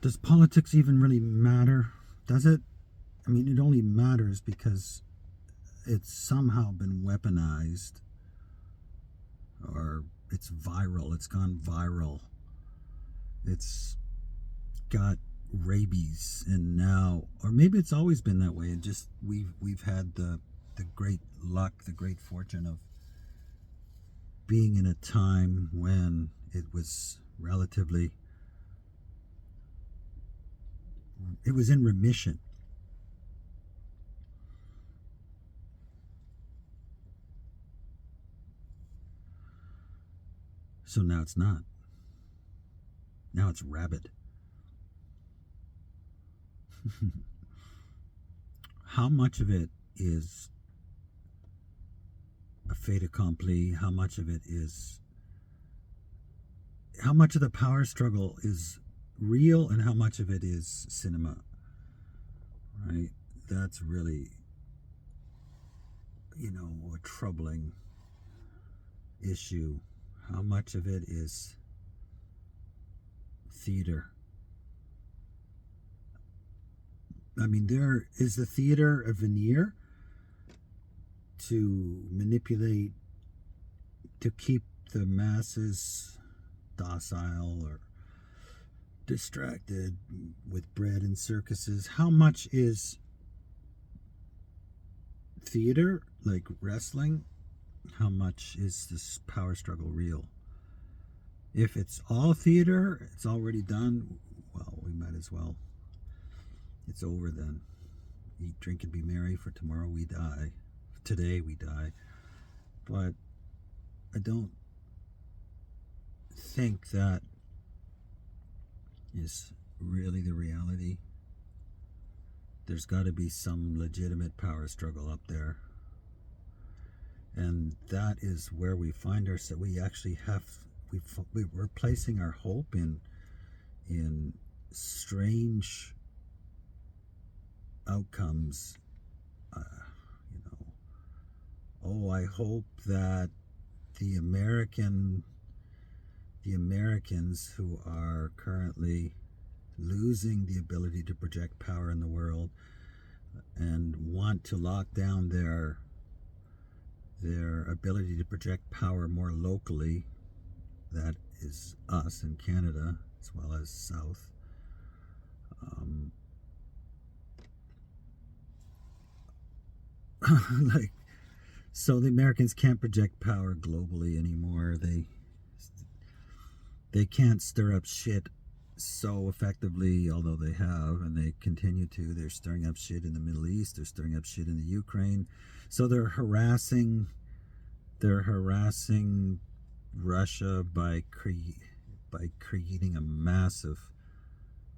Does politics even really matter? Does it? I mean, it only matters because it's somehow been weaponized, or it's viral. It's gone viral. It's got rabies, and now, or maybe it's always been that way, and just we've had the great luck, the great fortune of being in a time when it was relatively, it was in remission. So now it's not. Now it's rabid. How much of it is a fait accompli? How much of it is, how much of the power struggle is real, and how much of it is cinema, right? That's really, a troubling issue. How much of it is theater? I mean, there is the theater a veneer to manipulate, to keep the masses docile or distracted with bread and circuses. How much is theater, like wrestling? How much is this power struggle real? If it's all theater, it's already done, well, we might as well. It's over then. Eat, drink, and be merry, for tomorrow we die. Today we die. But I don't think that is really the reality. There's got to be some legitimate power struggle up there. And that is where we find ourselves. We actually have, we're placing our hope in strange outcomes. Uh, you know, oh, I hope that the Americans who are currently losing the ability to project power in the world and want to lock down their ability to project power more locally, that is us in Canada as well as South. Um, like, so the Americans can't project power globally anymore. They can't stir up shit so effectively, although they have, and they continue to. They're stirring up shit in the Middle East. They're stirring up shit in the Ukraine. So they're harassing. They're harassing Russia by creating a massive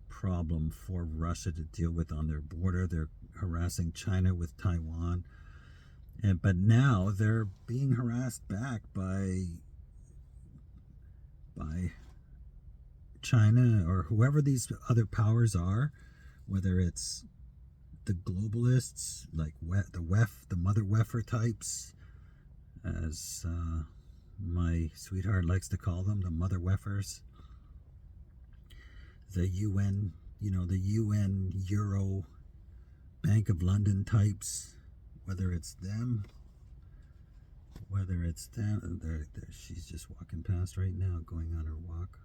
problem for Russia to deal with on their border. They're harassing China with Taiwan, but now they're being harassed back by China or whoever these other powers are, whether it's the globalists like the mother Weffer types, as my sweetheart likes to call them, the mother Weffers, the UN, the UN Euro Bank of London types, whether it's them, she's just walking past right now, going on her walk.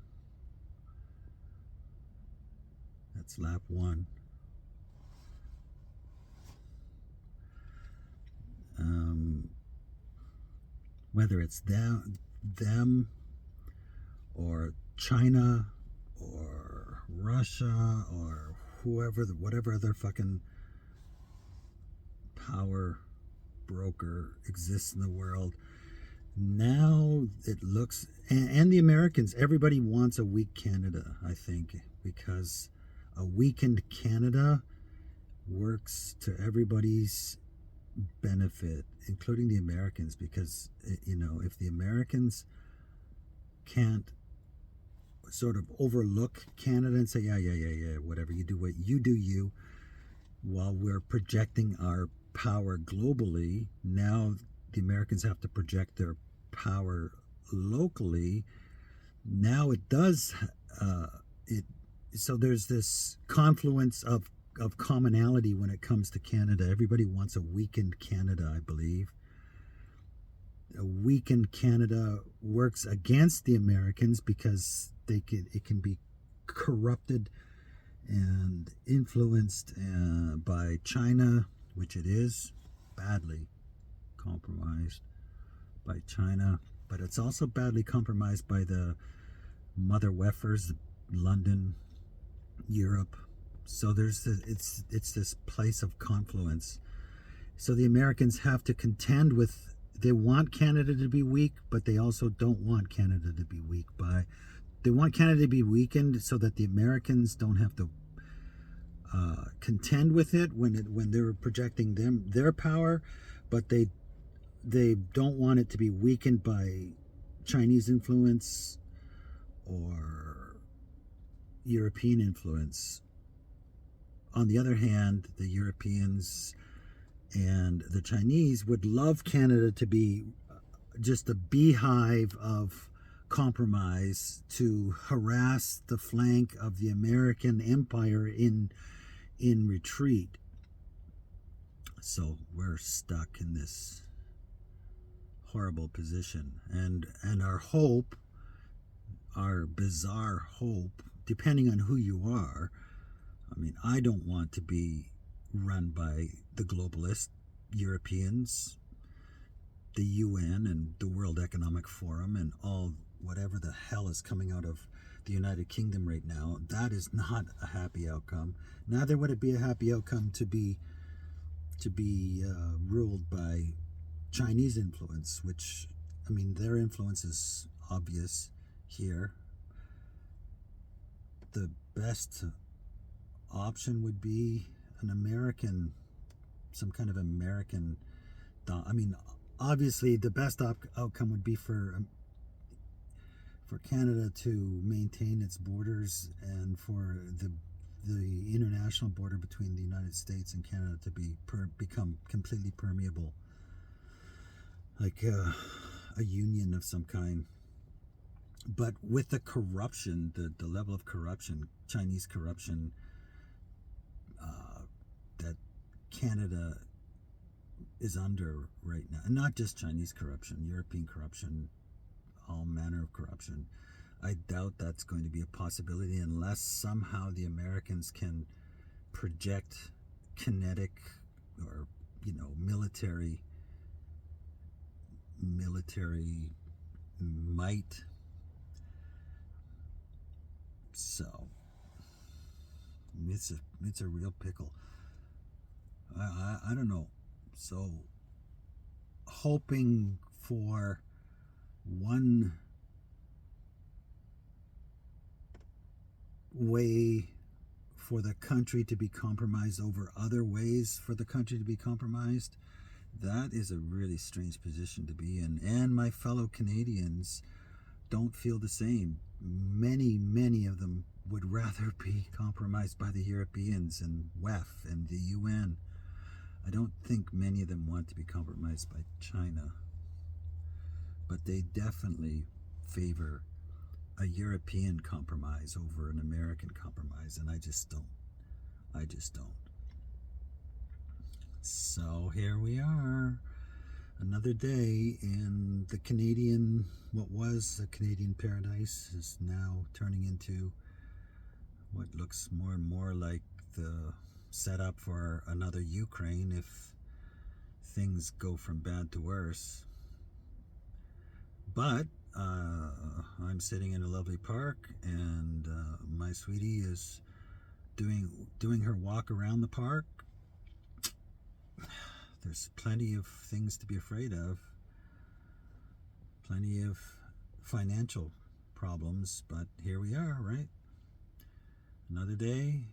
That's lap one. Whether it's them or China or Russia or whatever other fucking power broker exists in the world. Now it looks, and the Americans, everybody wants a weak Canada, I think, because a weakened Canada works to everybody's benefit, including the Americans, because, if the Americans can't sort of overlook Canada and say, yeah, whatever, you do what you do, while we're projecting our power globally, now the Americans have to project their power locally. Now it does, it so there's this confluence of commonality when it comes to Canada. Everybody wants a weakened Canada, I believe. A weakened Canada works against the Americans because it can be corrupted and influenced by China, which it is, badly compromised by China, but it's also badly compromised by the mother weffers, London, Europe. So it's this place of confluence. So the Americans have to contend with. They want Canada to be weak, but they also don't want Canada to be weak. They want Canada to be weakened so that the Americans don't have to contend with it when they're projecting their power, but they don't want it to be weakened by Chinese influence or European influence. On the other hand, the Europeans and the Chinese would love Canada to be just a beehive of compromise to harass the flank of the American empire in retreat. So we're stuck in this horrible position, and our hope, our bizarre hope, depending on who you are. I mean, I don't want to be run by the globalist Europeans, the UN and the World Economic Forum and all whatever the hell is coming out of the United Kingdom right now. That is not a happy outcome. Neither would it be a happy outcome to be ruled by Chinese influence, which, I mean, their influence is obvious here. The best option would be an American, some kind of American. I mean, obviously, the best outcome would be for Canada to maintain its borders and for the international border between the United States and Canada to become completely permeable, like a union of some kind. But with the corruption, the level of corruption, Chinese corruption, that Canada is under right now, and not just Chinese corruption, European corruption, all manner of corruption, I doubt that's going to be a possibility unless somehow the Americans can project kinetic or military might. So it's a real pickle. I don't know. So hoping for one way for the country to be compromised over other ways for the country to be compromised, that is a really strange position to be in. And my fellow Canadians don't feel the same. Many of them would rather be compromised by the Europeans and WEF and the UN. I don't think many of them want to be compromised by China, but they definitely favor a European compromise over an American compromise, and I just don't. So here we are, another day, and what was a Canadian paradise is now turning into what looks more and more like the setup for another Ukraine if things go from bad to worse. But I'm sitting in a lovely park, and my sweetie is doing her walk around the park. There's plenty of things to be afraid of, plenty of financial problems, but here we are, right? Another day,